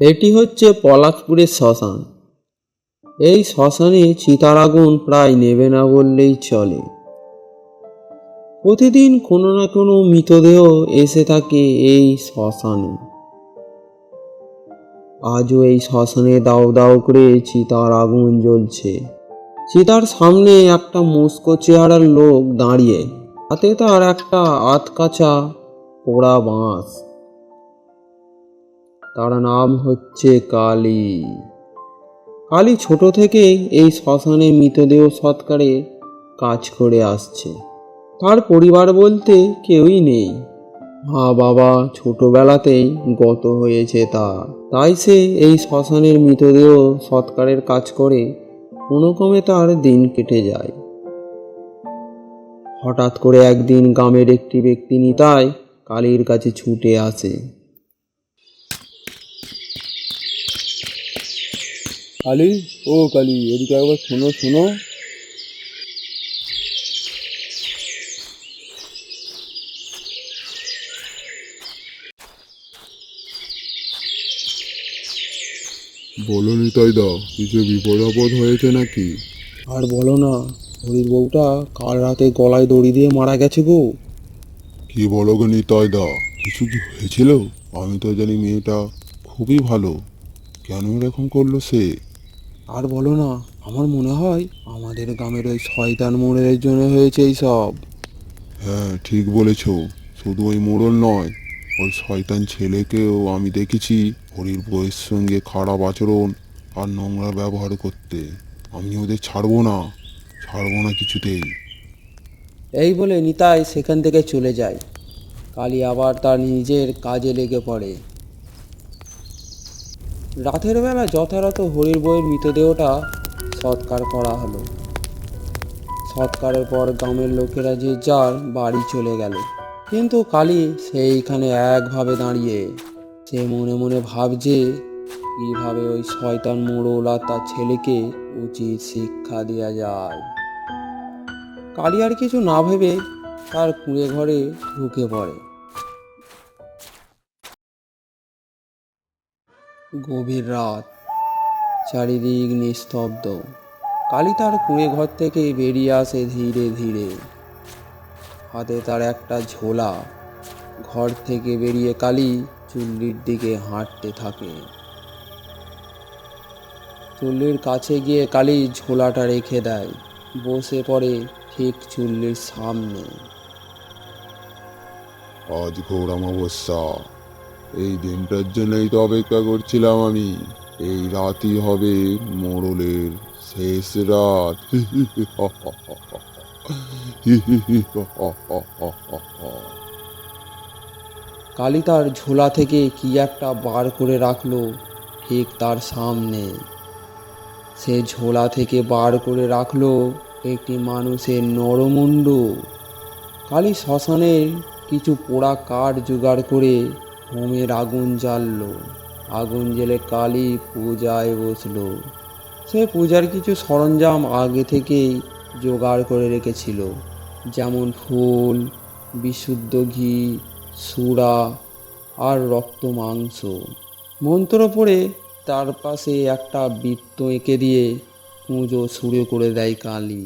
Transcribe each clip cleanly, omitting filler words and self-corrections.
এটি হচ্ছে পলাশপুরের শ্মশান। এই শ্মশানে চিতার আগুন প্রায় নেবে না বললেই চলে। প্রতিদিন কোনো না কোনো মৃতদেহ এসে থাকে এই শ্মশানে। আজও এই শ্মশানে দাউ দাউ করে চিতার আগুন জ্বলছে। চিতার সামনে একটা মুস্কো চেহারার লোক দাঁড়িয়ে, হাতে তার একটা আধকাচা পোড়া বাঁশ। তার নাম হচ্ছে কালী। কালী ছোট থেকেই এই শ্মশানে মৃতদেহ সৎকারে কাজ করে আসছে। তার পরিবার বলতে কেউই নেই। মা বাবা ছোটবেলাতেই গত হয়েছে তাই সে এই শ্মশানের মৃতদেহ সৎকারের কাজ করে কোনোক্রমে তার দিন কেটে যায়। হঠাৎ করে একদিন গ্রামের একটি ব্যক্তি নিতাই কালীর কাছে ছুটে আসে। কালী, ও কালী, এদিকে একবার শোনো শোনো। বলো নিতাইদা, কিছু বিপদ আপদ হয়েছে নাকি? আর বলো না, হরির বউটা কাল রাতে গলায় দড়ি দিয়ে মারা গেছে গো। কি বলো গো নিতাইদা, কিছু কি হয়েছিল? আমি তো জানি মেয়েটা খুবই ভালো, কেন এরকম করলো সে? আর বলো না, আমার মনে হয় আমাদের গ্রামের ওই শয়তান মোড়ের জন্য হয়েছে এইসব। হ্যাঁ ঠিক বলেছ, শুধু ওই মোড়ল নয়, ওই শয়তান ছেলেকেও আমি দেখেছি হরির বউয়ের সঙ্গে খারাপ আচরণ আর নোংরা ব্যবহার করতে। আমি ওদের ছাড়বো না কিছুতেই। এই বলে নিতাই সেখান থেকে চলে যায়। কালী আবার তার নিজের কাজে লেগে পড়ে। রাতের বেলা যথারত হরির বউয়ের মৃতদেহটা সৎকার করা হলো। সৎকারের পর গ্রামের লোকেরা যে যার বাড়ি চলে গেল, কিন্তু কালী সেইখানে একভাবে দাঁড়িয়ে। সে মনে মনে ভাবছে কিভাবে ওই শয়তান মোড়ল আর তার ছেলেকে উচিত শিক্ষা দেওয়া যায়। কালী আর কিছু না ভেবে তার কুঁড়ে ঘরে ঢুকে পড়ে। গভীর রাত, চারিদিক নিস্তব্ধ। কালী তার কুঁড়ে ঘর থেকে বেরিয়ে আসে ধীরে ধীরে। হাতে তার একটা ঝোলা। ঘর থেকে বেরিয়ে কালী চুল্লির দিকে হাঁটতে থাকে। চুল্লির কাছে গিয়ে কালী ঝোলাটা রেখে দেয়, বসে পড়ে ঠিক চুল্লির সামনে। আজ ঘোর অমাবস্যা, এই দিনটার জন্যই তো অপেক্ষা করছিলাম আমি। এই রাতই হবে মোড়লের শেষ রাত। কালী তার ঝোলা থেকে কি একটা বার করে রাখলো ঠিক তার সামনে। সে ঝোলা থেকে বার করে রাখলো একটি মানুষের নরমুণ্ড। কালী শ্মশানের কিছু পোড়া কাঠ জোগাড় করে হোমের আগুন জ্বাললো। আগুন জ্বেলে কালী পূজায় বসলো। সে পূজার কিছু সরঞ্জাম আগে থেকেই জোগাড় করে রেখেছিল, যেমন ফুল, বিশুদ্ধ ঘি, সুরা আর রক্ত মাংস। মন্ত্র পড়ে তার পাশে একটা বৃত্ত এঁকে দিয়ে পুজো শুরু করে দেয় কালী।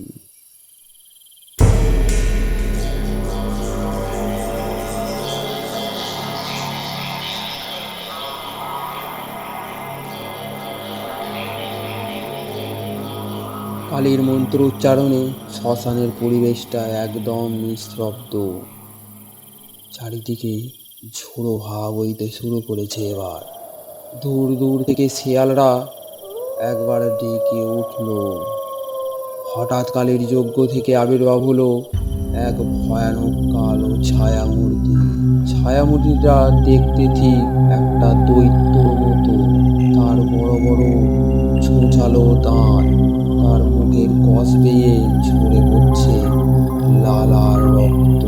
কালীর মন্ত্র উচ্চারণে শ্মশানের পরিবেশটা একদম নিস্তব্ধ। চারিদিকে ঝোড়ো হাওয়া বইতে শুরু করেছে এবার। দূর দূর থেকে শিয়ালরা একবার ডেকে উঠল। হঠাৎ কালীর যজ্ঞ থেকে আবির্ভাব হলো এক ভয়ানক কালো ছায়ামূর্তি। ছায়ামূর্তিটা দেখতে ঠিক একটা দৈত্যর মতো। তার বড় বড় ছোঁচালো দাঁত, তার মুখের কষ বেয়ে ঝরে পড়ছে লাল আর রক্ত।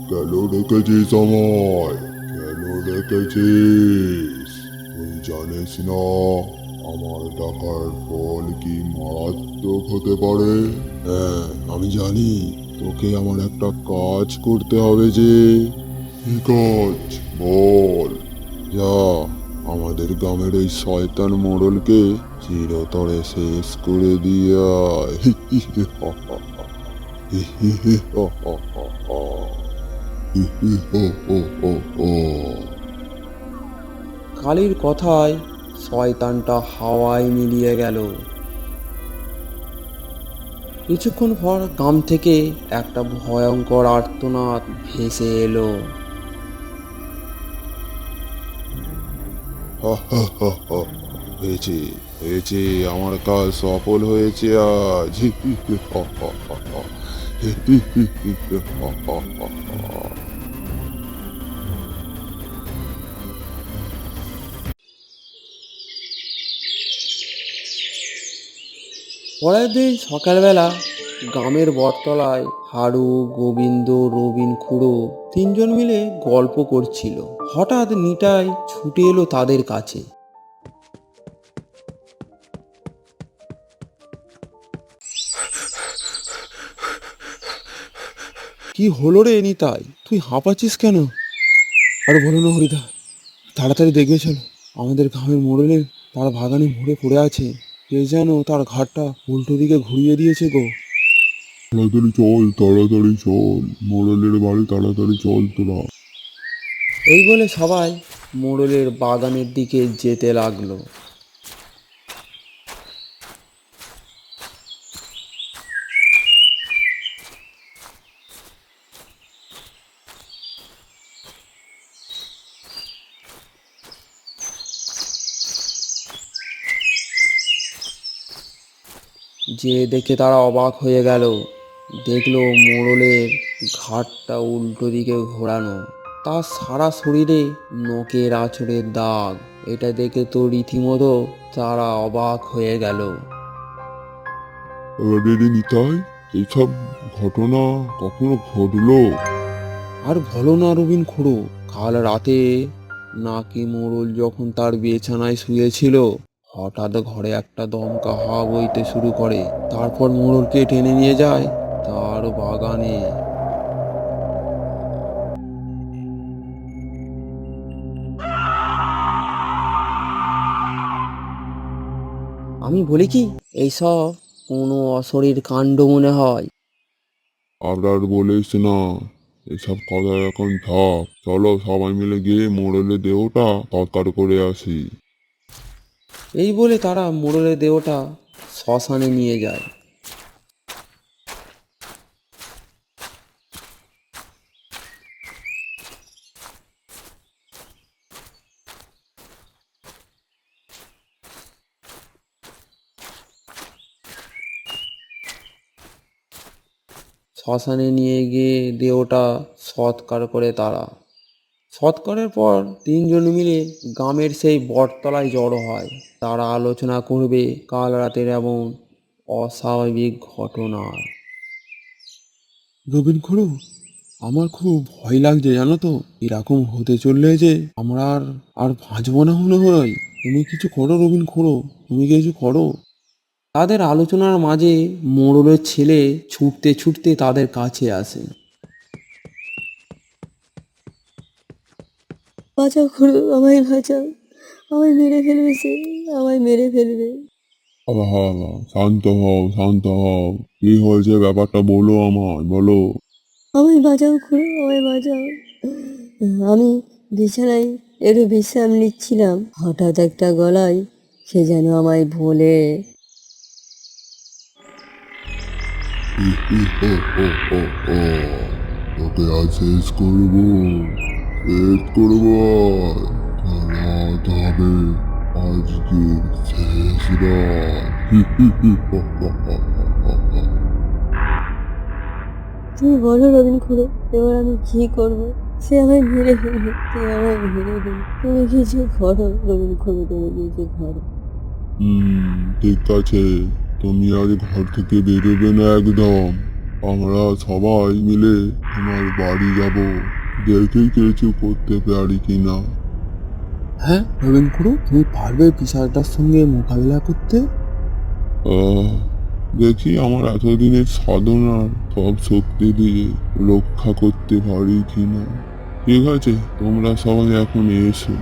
কেন রেখেছিস আমায়? কেন রেখেছিস? তুই জানিস না আমার টাকার ফল কি মারাত্মক হতে পারে? হ্যাঁ, আমি জানি। তোকে আমার একটা কাজ করতে হবে যে। কি কাজ? বল। যা, আমাদের গ্রামের ওই শয়তান মোড়লকে চিরতরে শেষ করে দিয়ে আয়। কালীর কথায় শয়তানটা হাওয়ায় মিলিয়ে গেল। কিছুক্ষণ পর গ্রাম থেকে একটা ভয়ঙ্কর আর্তনাদ ভেসে এলো। হয়েছে, হয়েছে, আমার কাজ সফল হয়েছে আজ। পরের দিন সকালবেলা গ্রামের বটতলায় হাড়ু, গোবিন্দ, রবিন, খুড়ো তিনজন মিলে গল্প করছিল। হঠাৎ নিতাই ছুটে এলো তাদের কাছে। কি হলো রে নিতাই, তুই হাঁপাচ্ছিস কেন? আর বলো না হরিদা, তাড়াতাড়ি দেখবে চলো, আমাদের গ্রামের মোড়লে তার বাগানে মরে পড়ে আছে। কে যেন তার ঘাটটা উল্টো দিকে ঘুরিয়ে দিয়েছে গো। তাড়াতাড়ি চল, তাড়াতাড়ি চল, মোড়লের বাড়ি তাড়াতাড়ি চল তোরা। এই বলে সবাই মোড়লের বাগানের দিকে যেতে লাগলো। যে দেখে তারা অবাক হয়ে গেল। দেখলো মোড়লের ঘাটটা উল্টো দিকে ঘোরানো, তার সারা শরীরে নখের আঁচড়ের দাগ। এটা দেখে তো রীতিমতো তারা অবাক হয়ে গেল। আরে রে নিতাই, এইসব ঘটনা কখনো ঘটলো? আর বলো না রবিন খুড়ো, কাল রাতে নাকি মোড়ল যখন তার বিছানায় শুয়েছিল, হঠাৎ ঘরে একটা দমকা হাওয়া বইতে শুরু করে। তারপর মোড়লকে টেনে নিয়ে যায় তার বাগানে। আমি বলি কি, এইসব কোনো অশরীর কাণ্ড মনে হয়। আর বলিস না, এসব কথা এখন থাক। চলো সবাই মিলে গিয়ে মোড়লের দেহটা সৎকার করে আসি। এই বলে তারা মোড়লের দেহটা শ্মশানে নিয়ে যায়। শ্মশানে নিয়ে গিয়ে দেহটা সৎকার করে তারা। সৎকারের পর তিনজন মিলে গ্রামের সেই বটতলায় জড়ো হয়। তারা আলোচনা করবে কাল রাতের এমন অস্বাভাবিক ঘটনা। রবিন খুড়ো, আমার খুব ভয় লাগছে জানো তো। এরকম হতে চললে যে আমরা আর আর বাঁচবো না মনে হয়। তুমি কিছু করো রবিন খুড়ো, তুমি কিছু করো। তাদের আলোচনার মাঝে মোড়লের ছেলে ছুটতে ছুটতে তাদের কাছে আসে। বাঁচাও খুড়ো, আমায় বাঁচাও, আমায় মেরে ফেলবে সে, আমায় মেরে ফেলবে। আহা, শান্ত হও, শান্ত হও। কি হয়েছে ব্যাপারটা বলো, আমায় বলো। আমায় বাঁচাও খুড়ো, আমায় বাঁচাও। আমি বিছানায় একটু বিশ্রাম নিচ্ছিলাম, হঠাৎ একটা গলায় সে যেন আমায় বলে, তোকে আজ শেষ করবো, শেষ করবো আজ। রাত হবে আজকে শেষ রাত। তুমি বলো রবিন খুড়ো, এবার আমি কি করবো? সে আমায় মেরে ফেলবে, সে আমায় মেরে ফেলবে। তুমি কিছু করো রবিন খুড়ো, তুমি কিছু করো। ঠিক আছে, তুমি আজ ঘর থেকে বেরোবে না একদম। আমরা সবাই মিলে তোমার বাড়ি যাব, দেখি কিছু করতে পারি কিনা। হ্যাঁ রবিন খুড়ো, তুমি পারবে পিশাচটার সঙ্গে মোকাবিলা করতে? দেখি আমার এতদিনের সাধনার সব শক্তি দিয়ে রক্ষা করতে পারি কিনা। ঠিক আছে, তোমরা সবাই এখন এসো।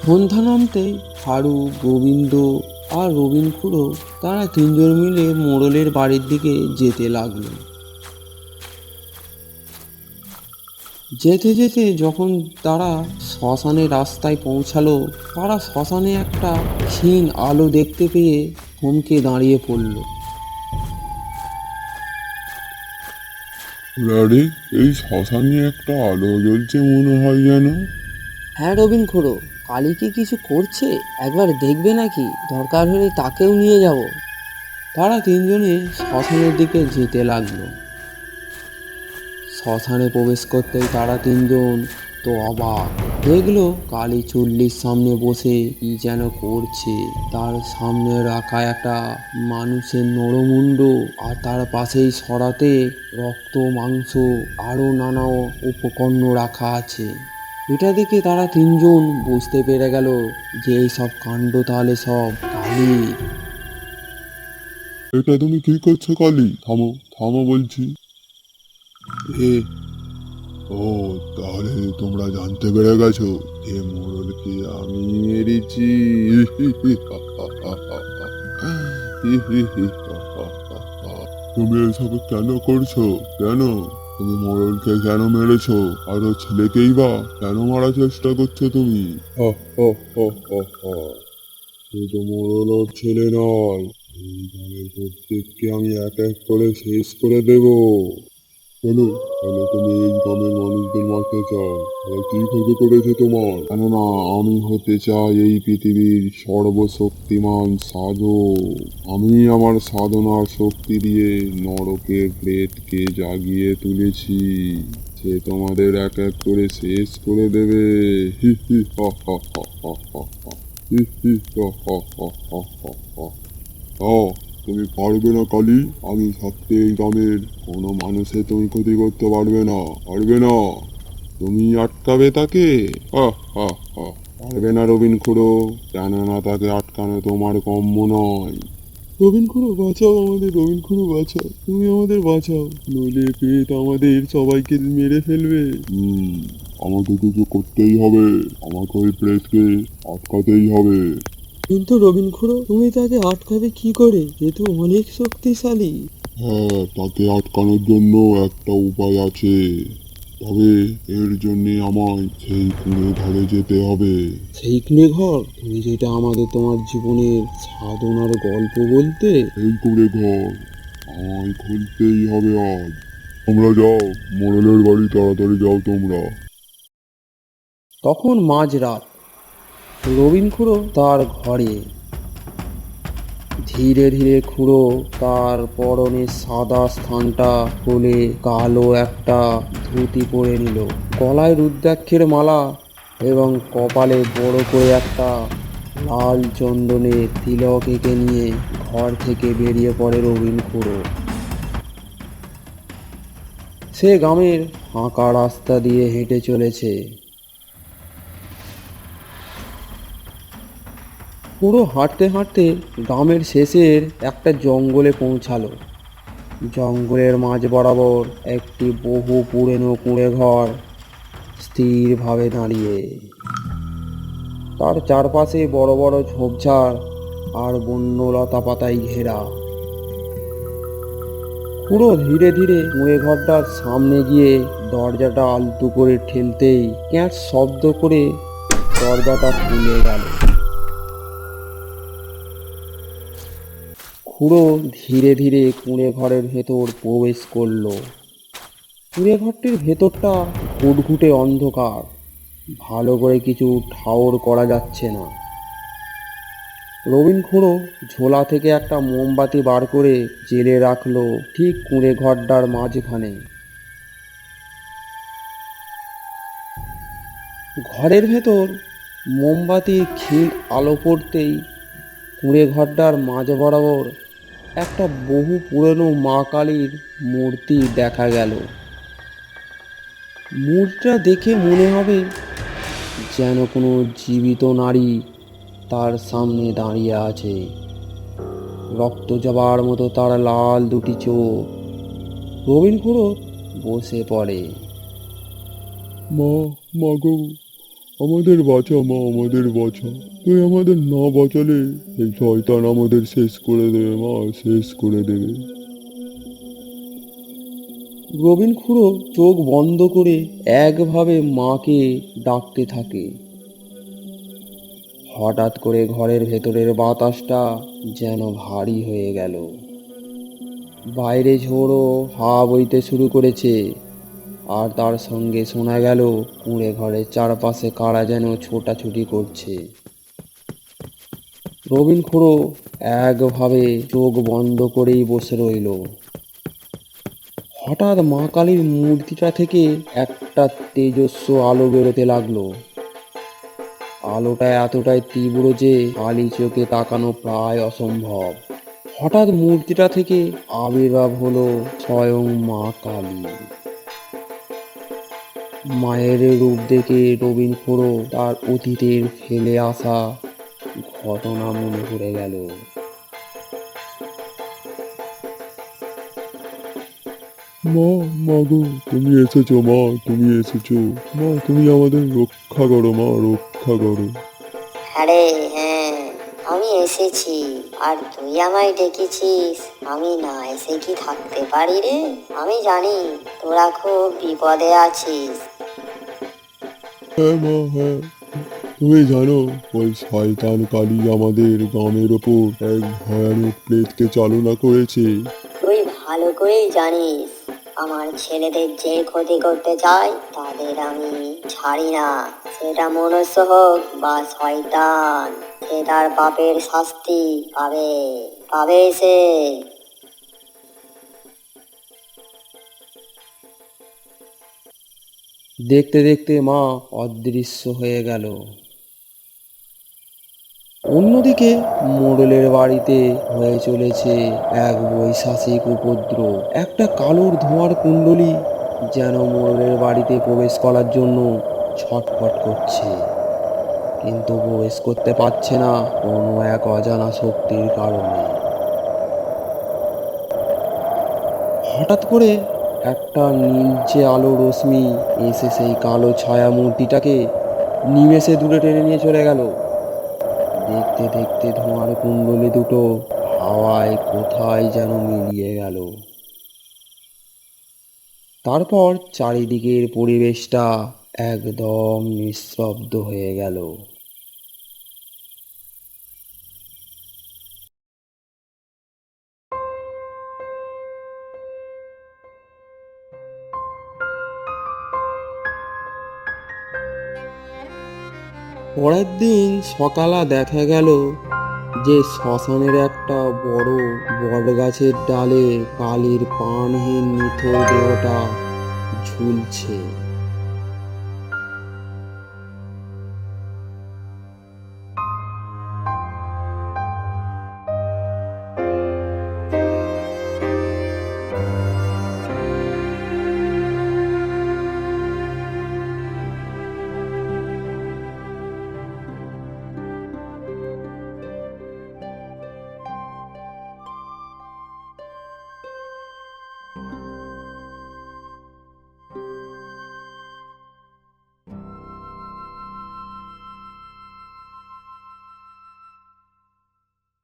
সন্ধ্যা নামতেই হারু, গোবিন্দ আর রবিন খুড়ো তারা তিনজন মিলে মোড়লের বাড়ির দিকে যেতে লাগলো। যেতে যেতে যখন তারা শ্মশানের রাস্তায় পৌঁছালো, তারা শ্মশানে একটা ক্ষীণ আলো দেখতে পেয়ে থমকে দাঁড়িয়ে পড়ল। আরে, এই শ্মশানে একটা আলো জ্বলছে মনে হয় যেন। হ্যাঁ রবিন খুড়ো, কালী কি কিছু করছে? একবার দেখবে নাকি? দরকার হলে তাকেও নিয়ে যাব। তারা তিনজনে শ্মশানের দিকে যেতে লাগলো। শ্মশানে প্রবেশ করতেই তারা তিনজন তো অবাক, দেখলো কালী চুল্লির সামনে বসে কি যেন করছে। তার সামনে রাখা একটা মানুষের নরমুণ্ড, আর তার পাশেই সরাতে রক্ত, মাংস আরও নানা উপকরণ রাখা আছে। এটা দেখে তারা তিনজন বুঝতে পেরে গেল যে এই সব কাণ্ড তাহলে সব কালী। এটা তুমি কি করছো কালী? থামো, থামো বলছি। এ, ও, তাহলে তোমরা জানতে পেরে গেছো যে মোড়লকে আমি মেরেছি। তুমি এসব কেন করছো? কেন? তুমি মোড়লকে কেন মেরেছো? আর ওর ছেলেকেই বা কেন মারার চেষ্টা করছো তুমি? শুধু মোড়ল ওর ছেলে নয়, এই গ্রামের প্রত্যেককে আমি এক এক করে শেষ করে দেবো। বলো, বলো, তুমি এই গ্রামের মানুষদের মারতে চাও? ওরা কি ক্ষতি করেছে তোমার? কেননা আমি হতে চাই এই পৃথিবীর সর্বশক্তিমান সাধক। আমি আমার সাধনার শক্তি দিয়ে নরকের প্রেতকে জাগিয়ে তুলেছি। সে তোমাদের এক এক করে শেষ করে দেবে। হি হি হা হা হা হা হা হা। হি হি হা হা হা হা হা হা। তুমি পারবে না কালী। আমি থাকতে এই গ্রামের কোনো মানুষের তুমি ক্ষতি করতে পারবে না, পারবে না। তুমি আটকাবে তাকে? পারবে না রবিন খুড়ো, কেননা তাকে আটকানো তোমার কম্য নয়। রবিন খুড়ো বাঁচাও আমাদের, রবিন খুড়ো বাঁচাও, তুমি আমাদের বাঁচাও, নইলে পেট আমাদের সবাইকে মেরে ফেলবে। আমাকে কিছু করতেই হবে, আমাকে ওই প্রেতকে আটকাতেই হবে। কিন্তু রবিন খুড়ো, তুমি তাকে আটকাবে কি করে? এ তো অনেক শক্তিশালী। হ্যাঁ, তাকে আটকানোর জন্য একটা উপায় আছে। তবে এর জন্য আমায় সেই কুঁড়ে ঘরে যেতে হবে। সেই কুঁড়ে ঘর? তুমি যেটা আমাদের তোমার জীবনের সাধনার গল্প বলতে, এই কুঁড়ে ঘর আমায় খুলতেই হবে আজ। তোমরা যাও, মোড়লের বাড়ি তাড়াতাড়ি যাও তোমরা। তখন মাঝরাত। রবিন খুড়ো তার ঘরে। ধীরে ধীরে খুড়ো তার পরনের সাদা স্থানটা খুলে কালো একটা ধুতি পরে নিল। গলায় রুদ্রাক্ষের মালা এবং কপালে বড় করে একটা লাল চন্দনের তিলক এঁকে নিয়ে ঘর থেকে বেরিয়ে পড়ে রবিন খুড়ো। সে গ্রামের ফাঁকা রাস্তা দিয়ে হেঁটে চলেছে। পুরো হাঁটতে হাঁটতে গ্রামের শেষের একটা জঙ্গলে পৌঁছালো। জঙ্গলের মাঝ বরাবর একটি বহু পুরনো কুঁড়ে ঘর স্থিরভাবে দাঁড়িয়ে। তার চারপাশে বড় বড় ঝোপঝাড় আর বন্যলতা পাতায় ঘেরা। পুরো ধীরে ধীরে কুঁড়ে ঘরটার সামনে গিয়ে দরজাটা আলতো করে ঠেলতেই ক্যাঁচ শব্দ করে দরজাটা খুলে গেল। খুড়ো ধীরে ধীরে কুঁড়ে ঘরের ভেতর প্রবেশ করলো। কুঁড়ে ঘরটির ভেতরটা ঘুটঘুটে অন্ধকার, ভালো করে কিছু ঠাউর করা যাচ্ছে না। রবিন খুড়ো ঝোলা থেকে একটা মোমবাতি বার করে জেলে রাখলো ঠিক কুঁড়ে ঘরটার মাঝখানে। ঘরের ভেতর মোমবাতির ক্ষীণ আলো পড়তেই কুঁড়ে ঘরটার মাঝ বরাবর একটা বহু পুরনো মা কালীর মূর্তি দেখা গেল। মূর্তিটা দেখে মনে হবে যেন কোনো জীবিত নারী তার সামনে দাঁড়িয়ে আছে। রক্ত জবার মতো তার লাল দুটি চোখ। রবিন খুড়ো বসে পড়ে। মা, মা গো, আমাদের বাঁচা মা, আমাদের বাঁচা। তুই আমাদের না বাঁচালে এই শয়তান আমাদের শেষ করে দেবে মা, শেষ করে দেবে। রবিন খুড়ো চোখ বন্ধ করে একভাবে মাকে ডাকতে থাকে। হঠাৎ করে ঘরের ভেতরের বাতাসটা যেন ভারী হয়ে গেল। বাইরে ঝোড়ো হাওয়া বইতে শুরু করেছে, আর তার সঙ্গে শোনা গেল কুঁড়ে ঘরের চারপাশে কারা যেন ছোটাছুটি করছে। রবিন খুড়ো একভাবে চোখ বন্ধ করেই বসে রইল। হঠাৎ মা কালীর মূর্তিটা থেকে একটা তেজস্ব আলো বেরোতে লাগলো। আলোটা এতটাই তীব্র যে কালী চোখে তাকানো প্রায় অসম্ভব। হঠাৎ মূর্তিটা থেকে আবির্ভাব হলো স্বয়ং মা কালী। মায়ের রূপ দেখে রবিন খুড়ো তার অতীতের ফেলে আসা ঘটনা মনে পড়ে গেল। মা, মা গো, তুমি এসেছো মা, তুমি এসেছো। মা, তুমি আমাদের রক্ষা করো মা, রক্ষা করো। আরে হ্যাঁ, আমি এসেছি। আর তুই আমায় ডেকেছিস, আমি না এসে কি থাকতে পারি রে? আমি জানি তোরা খুব বিপদে আছিস। হ্যাঁ মা, হ্যাঁ। তুমি জানো ওই শয়তান কালী আমাদের গ্রামের ওপর এক ভয়ানক প্লেগকে চালনা করেছে। তুই ভালো করেই জানিস আমার ছেলেদের যে ক্ষতি করতে চায় তাদের আমি ছাড়ি না। সেটা মনুষ্য হোক বা শয়তান, সে তার পাপের শাস্তি পাবে, পাবে সে। দেখতে দেখতে মা অদৃশ্য হয়ে গেল। অন্যদিকে মোড়লের বাড়িতে হয়ে চলেছে এক বৈশাচিক উপদ্রব। একটা কালোর ধোঁয়ার কুণ্ডলী যেন মোড়লের বাড়িতে প্রবেশ করার জন্য ছটফট করছে, কিন্তু প্রবেশ করতে পারছে না কোনো এক অজানা শক্তির কারণে। হঠাৎ করে একটা নীলচে আলো রশ্মি এসে সেই কালো ছায়া মূর্তিটাকে নিমেষে দূরে টেনে নিয়ে চলে গেল। দেখতে দেখতে ধোঁয়ার কুণ্ডলী দুটো হাওয়ায় কোথায় যেন মিলিয়ে গেল। তারপর চারিদিকের পরিবেশটা একদম নিস্তব্ধ হয়ে গেল। পরের দিন সকালে দেখা গেল যে শ্মশানের একটা বড় বটগাছের ডালে কালীর প্রাণহীন নিথর দেহটা ঝুলছে।